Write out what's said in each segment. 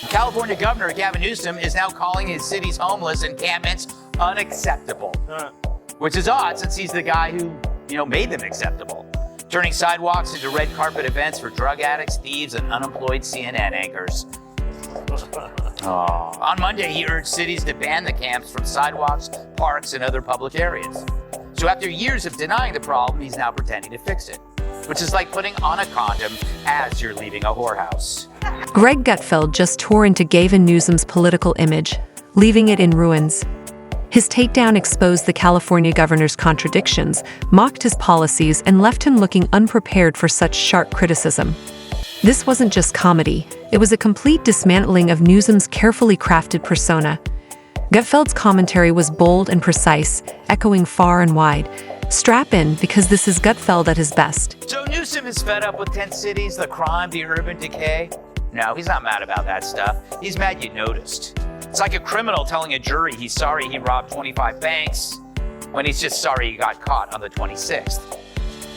California Governor Gavin Newsom is now calling his city's homeless encampments unacceptable, which is odd since he's the guy who, made them acceptable, turning sidewalks into red carpet events for drug addicts, thieves, and unemployed CNN anchors. On Monday, he urged cities to ban the camps from sidewalks, parks, and other public areas. So after years of denying the problem, he's now pretending to fix it, which is like putting on a condom as you're leaving a whorehouse. Greg Gutfeld just tore into Gavin Newsom's political image, leaving it in ruins. His takedown exposed the California governor's contradictions, mocked his policies, and left him looking unprepared for such sharp criticism. This wasn't just comedy, it was a complete dismantling of Newsom's carefully crafted persona. Gutfeld's commentary was bold and precise, echoing far and wide. Strap in, because this is Gutfeld at his best. So Newsom is fed up with tent cities, the crime, the urban decay? No, he's not mad about that stuff. He's mad you noticed. It's like a criminal telling a jury he's sorry he robbed 25 banks when he's just sorry he got caught on the 26th.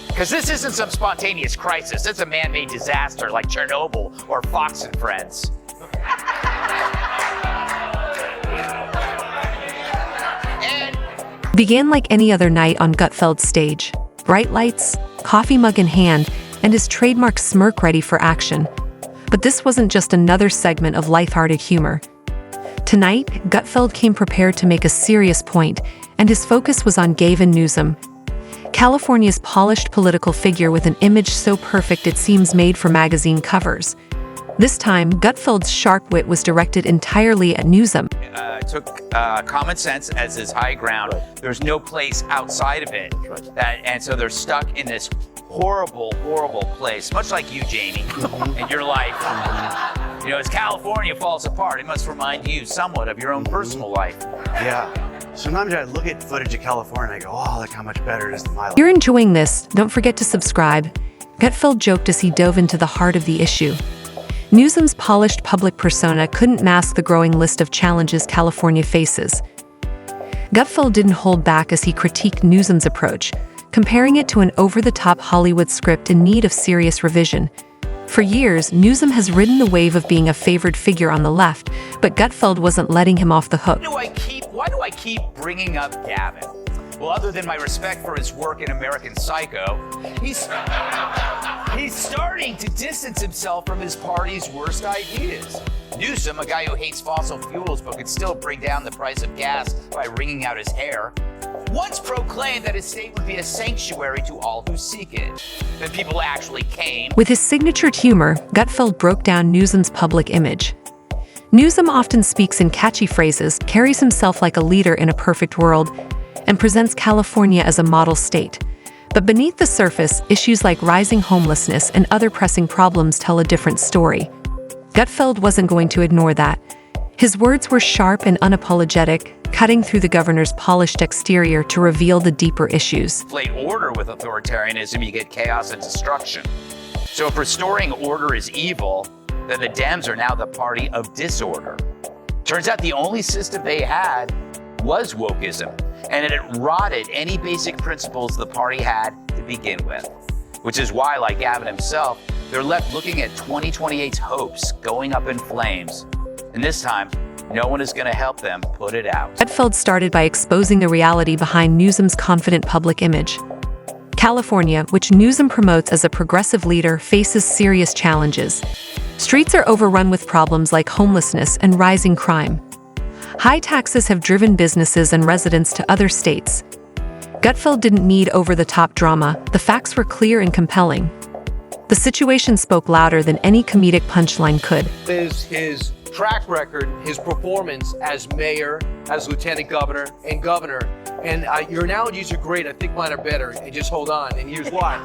Because this isn't some spontaneous crisis. It's a man-made disaster like Chernobyl or Fox and Friends. Began like any other night on Gutfeld's stage. Bright lights, coffee mug in hand, and his trademark smirk ready for action. But this wasn't just another segment of lighthearted humor. Tonight, Gutfeld came prepared to make a serious point, and his focus was on Gavin Newsom, California's polished political figure with an image so perfect it seems made for magazine covers. This time, Gutfeld's sharp wit was directed entirely at Newsom. Took common sense as his high ground. There's no place outside of it. And so they're stuck in this horrible, horrible place, much like you, Jamie, in your life. As California falls apart, it must remind you somewhat of your own personal life. Yeah. Sometimes I look at footage of California and I go, oh, look how much better it is than my life. If you're enjoying this, don't forget to subscribe. Gutfeld joked as he dove into the heart of the issue. Newsom's polished public persona couldn't mask the growing list of challenges California faces. Gutfeld didn't hold back as he critiqued Newsom's approach, comparing it to an over-the-top Hollywood script in need of serious revision. For years, Newsom has ridden the wave of being a favored figure on the left, but Gutfeld wasn't letting him off the hook. Why do I keep bringing up Gavin? Well, other than my respect for his work in American Psycho, he's starting to distance himself from his party's worst ideas. Newsom, a guy who hates fossil fuels but could still bring down the price of gas by wringing out his hair, once proclaimed that his state would be a sanctuary to all who seek it. Then people actually came. With his signature humor, Gutfeld broke down Newsom's public image. Newsom often speaks in catchy phrases, carries himself like a leader in a perfect world, and presents California as a model state. But beneath the surface, issues like rising homelessness and other pressing problems tell a different story. Gutfeld wasn't going to ignore that. His words were sharp and unapologetic, cutting through the governor's polished exterior to reveal the deeper issues. Inflate order with authoritarianism, you get chaos and destruction. So if restoring order is evil, then the Dems are now the party of disorder. Turns out the only system they had was wokeism, and it rotted any basic principles the party had to begin with. Which is why, like Gavin himself, they're left looking at 2028's hopes going up in flames. And this time, no one is going to help them put it out. Gutfeld started by exposing the reality behind Newsom's confident public image. California, which Newsom promotes as a progressive leader, faces serious challenges. Streets are overrun with problems like homelessness and rising crime. High taxes have driven businesses and residents to other states. Gutfeld didn't need over-the-top drama. The facts were clear and compelling. The situation spoke louder than any comedic punchline could. His track record, his performance as mayor, as lieutenant governor, and governor. And your analogies are great. I think mine are better. And just hold on. And here's why.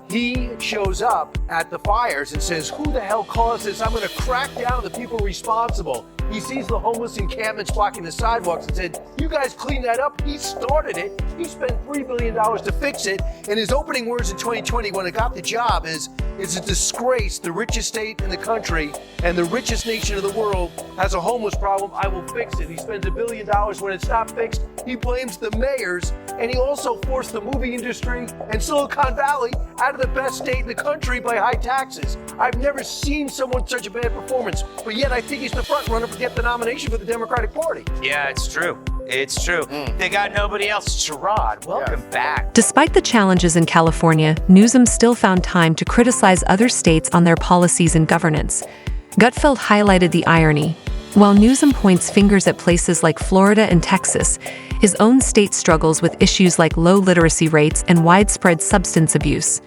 He shows up at the fires and says, who the hell caused this? I'm going to crack down on the people responsible. He sees the homeless encampments blocking the sidewalks and said, "You guys clean that up." He started it. He spent $3 billion to fix it. And his opening words in 2020 when he got the job is, "It's a disgrace. The richest state in the country and the richest nation of the world has a homeless problem. I will fix it." He spends $1 billion. When it's not fixed, he blames the mayors. And he also forced the movie industry and Silicon Valley out of the best state in the country by high taxes. I've never seen someone such a bad performance, but yet I think he's the front runner to get the nomination for the Democratic Party. Yeah, it's true. It's true. They got nobody else. Sherrod, welcome back. Despite the challenges in California, Newsom still found time to criticize other states on their policies and governance. Gutfeld highlighted the irony. While Newsom points fingers at places like Florida and Texas, his own state struggles with issues like low literacy rates and widespread substance abuse.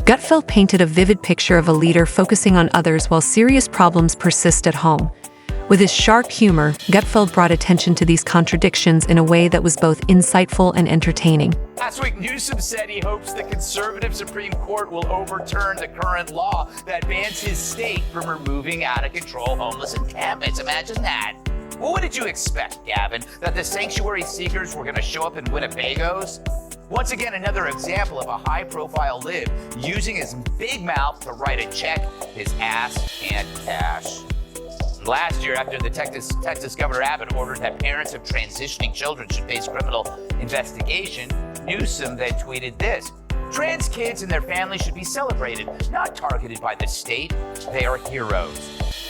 Gutfeld painted a vivid picture of a leader focusing on others while serious problems persist at home. With his sharp humor, Gutfeld brought attention to these contradictions in a way that was both insightful and entertaining. Last week, Newsom said he hopes the conservative Supreme Court will overturn the current law that bans his state from removing out-of-control homeless encampments. Imagine that. Well, what did you expect, Gavin? That the sanctuary seekers were going to show up in Winnebagos? Once again, another example of a high-profile lib using his big mouth to write a check his ass can't cash. Last year, after the Texas Governor Abbott ordered that parents of transitioning children should face criminal investigation, Newsom then tweeted this: "Trans kids and their families should be celebrated, not targeted by the state. They are heroes."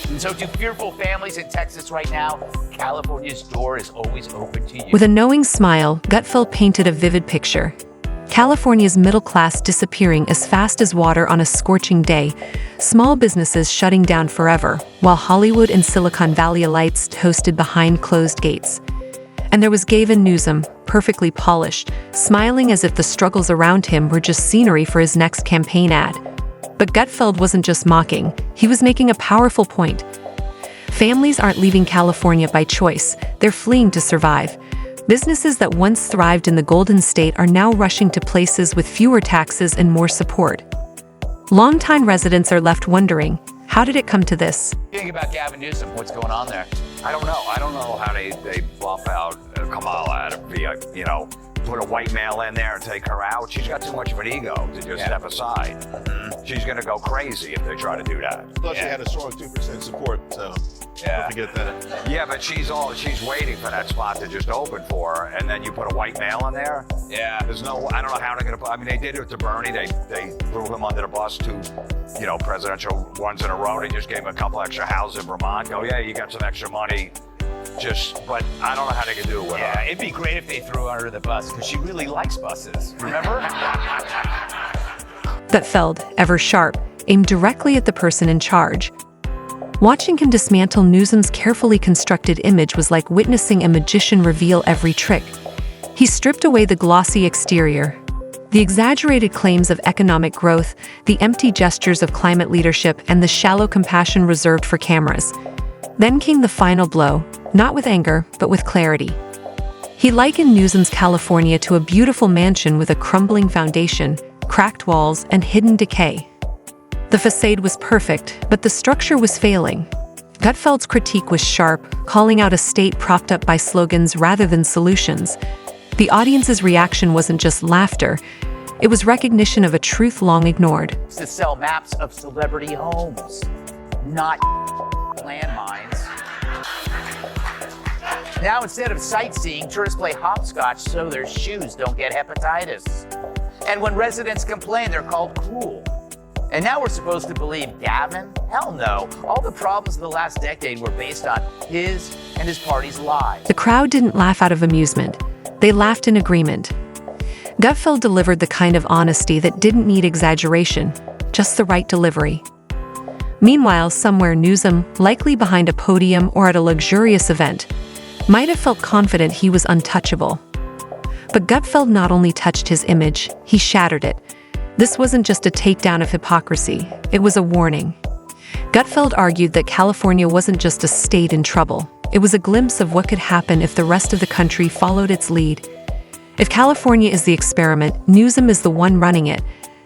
And so to fearful families in Texas right now, California's door is always open to you. With a knowing smile, Gutfeld painted a vivid picture. California's middle class disappearing as fast as water on a scorching day, small businesses shutting down forever, while Hollywood and Silicon Valley elites toasted behind closed gates. And there was Gavin Newsom, perfectly polished, smiling as if the struggles around him were just scenery for his next campaign ad. But Gutfeld wasn't just mocking, he was making a powerful point. Families aren't leaving California by choice, they're fleeing to survive. Businesses that once thrived in the Golden State are now rushing to places with fewer taxes and more support. Longtime residents are left wondering, how did it come to this? Think about Gavin Newsom, what's going on there? I don't know. I don't know how they bluff out Kamala to be put a white male in there and take her out. She's got too much of an ego to just step aside. She's going to go crazy if they try to do that. Plus, she had a strong 2% support, so don't forget that. Yeah, but she's waiting for that spot to just open for her, and then you put a white male in there. Yeah. I don't know how they're going to. I mean, they did it to Bernie. They threw him under the bus 2, presidential ones in a row. They just gave him a couple extra houses in Vermont. Go, yeah, you got some extra money. But I don't know how they can do it with her. It'd be great if they threw her under the bus, because she really likes buses, remember? Gutfeld, ever sharp, aimed directly at the person in charge. Watching him dismantle Newsom's carefully constructed image was like witnessing a magician reveal every trick. He stripped away the glossy exterior, the exaggerated claims of economic growth, the empty gestures of climate leadership, and the shallow compassion reserved for cameras. Then came the final blow, not with anger, but with clarity. He likened Newsom's California to a beautiful mansion with a crumbling foundation, cracked walls, and hidden decay. The facade was perfect, but the structure was failing. Gutfeld's critique was sharp, calling out a state propped up by slogans rather than solutions. The audience's reaction wasn't just laughter, it was recognition of a truth long ignored. To sell maps of celebrity homes, not landmines. Now, instead of sightseeing, tourists play hopscotch so their shoes don't get hepatitis. And when residents complain, they're called cruel. And now we're supposed to believe Gavin? Hell no. All the problems of the last decade were based on his and his party's lies. The crowd didn't laugh out of amusement. They laughed in agreement. Gutfeld delivered the kind of honesty that didn't need exaggeration, just the right delivery. Meanwhile, somewhere Newsom, likely behind a podium or at a luxurious event, might have felt confident he was untouchable. But Gutfeld not only touched his image, he shattered it. This wasn't just a takedown of hypocrisy, it was a warning. Gutfeld argued that California wasn't just a state in trouble, it was a glimpse of what could happen if the rest of the country followed its lead. If California is the experiment, Newsom is the one running it,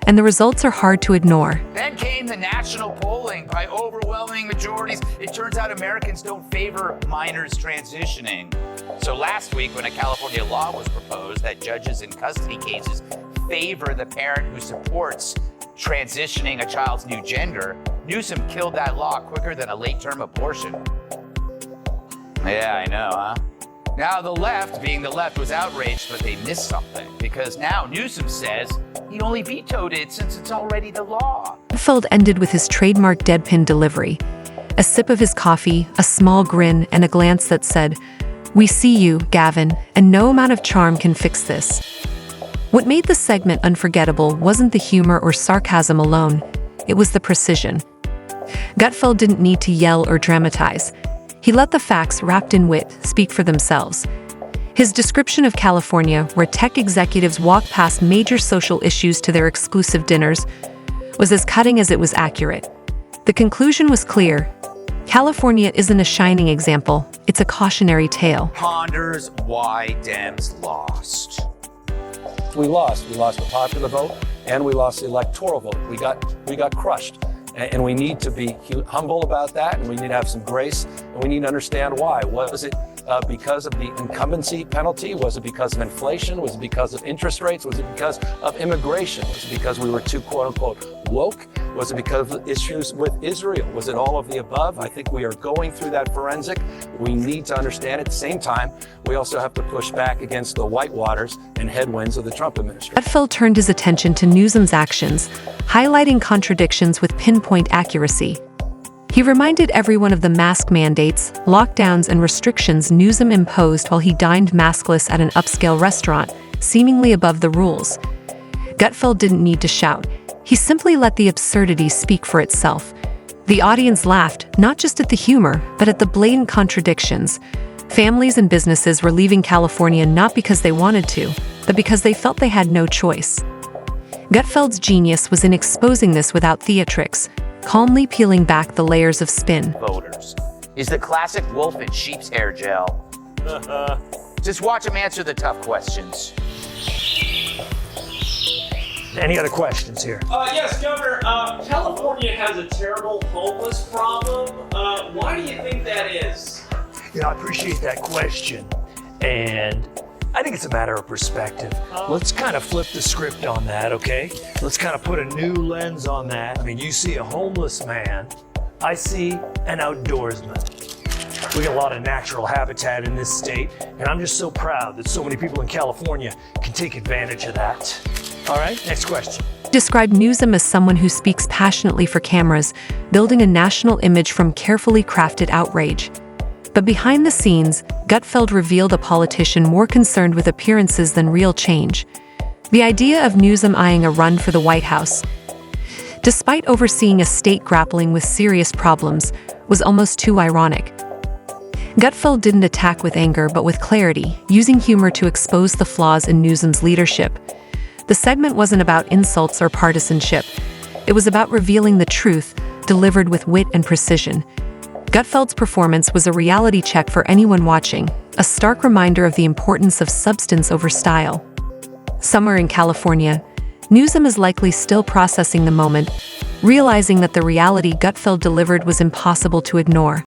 and the results are hard to ignore. Then came the national polling by overwhelming majorities. It turns out Americans don't favor minors transitioning. So last week, when a California law was proposed that judges in custody cases favor the parent who supports transitioning a child's new gender, Newsom killed that law quicker than a late-term abortion. Yeah, I know, huh? Now the left, being the left, was outraged, but they missed something, because now Newsom says he only vetoed it since it's already the law. Gutfeld ended with his trademark deadpan delivery, a sip of his coffee, a small grin, and a glance that said, "We see you, Gavin, and no amount of charm can fix this." What made the segment unforgettable wasn't the humor or sarcasm alone, it was the precision. Gutfeld didn't need to yell or dramatize. He let the facts, wrapped in wit, speak for themselves. His description of California, where tech executives walk past major social issues to their exclusive dinners, was as cutting as it was accurate. The conclusion was clear. California isn't a shining example, it's a cautionary tale. Ponders why Dems lost. We lost. We lost the popular vote, and we lost the electoral vote. We got crushed. And we need to be humble about that, and we need to have some grace, and we need to understand why. Was it because of the incumbency penalty? Was it because of inflation? Was it because of interest rates? Was it because of immigration? Was it because we were too, quote unquote, woke? Was it because of issues with Israel? Was it all of the above? I think we are going through that forensic. We need to understand it. At the same time, we also have to push back against the whitewaters and headwinds of the Trump administration. Gutfeld turned his attention to Newsom's actions, highlighting contradictions with pinpoint accuracy. He reminded everyone of the mask mandates, lockdowns, and restrictions Newsom imposed while he dined maskless at an upscale restaurant, seemingly above the rules. Gutfeld didn't need to shout. He simply let the absurdity speak for itself. The audience laughed, not just at the humor, but at the blatant contradictions. Families and businesses were leaving California not because they wanted to, but because they felt they had no choice. Gutfeld's genius was in exposing this without theatrics, calmly peeling back the layers of spin. Voters is the classic wolf in sheep's hair gel. Just watch him answer the tough questions. Any other questions here? Yes, Governor. California has a terrible homeless problem. Why do you think that is? I appreciate that question. And I think it's a matter of perspective. Let's kind of flip the script on that, okay? Let's kind of put a new lens on that. I mean, you see a homeless man, I see an outdoorsman. We got a lot of natural habitat in this state, and I'm just so proud that so many people in California can take advantage of that. All right, next question. Described Newsom as someone who speaks passionately for cameras, building a national image from carefully crafted outrage. But behind the scenes, Gutfeld revealed a politician more concerned with appearances than real change. The idea of Newsom eyeing a run for the White House, despite overseeing a state grappling with serious problems, was almost too ironic. Gutfeld didn't attack with anger but with clarity, using humor to expose the flaws in Newsom's leadership. The segment wasn't about insults or partisanship. It was about revealing the truth, delivered with wit and precision. Gutfeld's performance was a reality check for anyone watching, a stark reminder of the importance of substance over style. Somewhere in California, Newsom is likely still processing the moment, realizing that the reality Gutfeld delivered was impossible to ignore.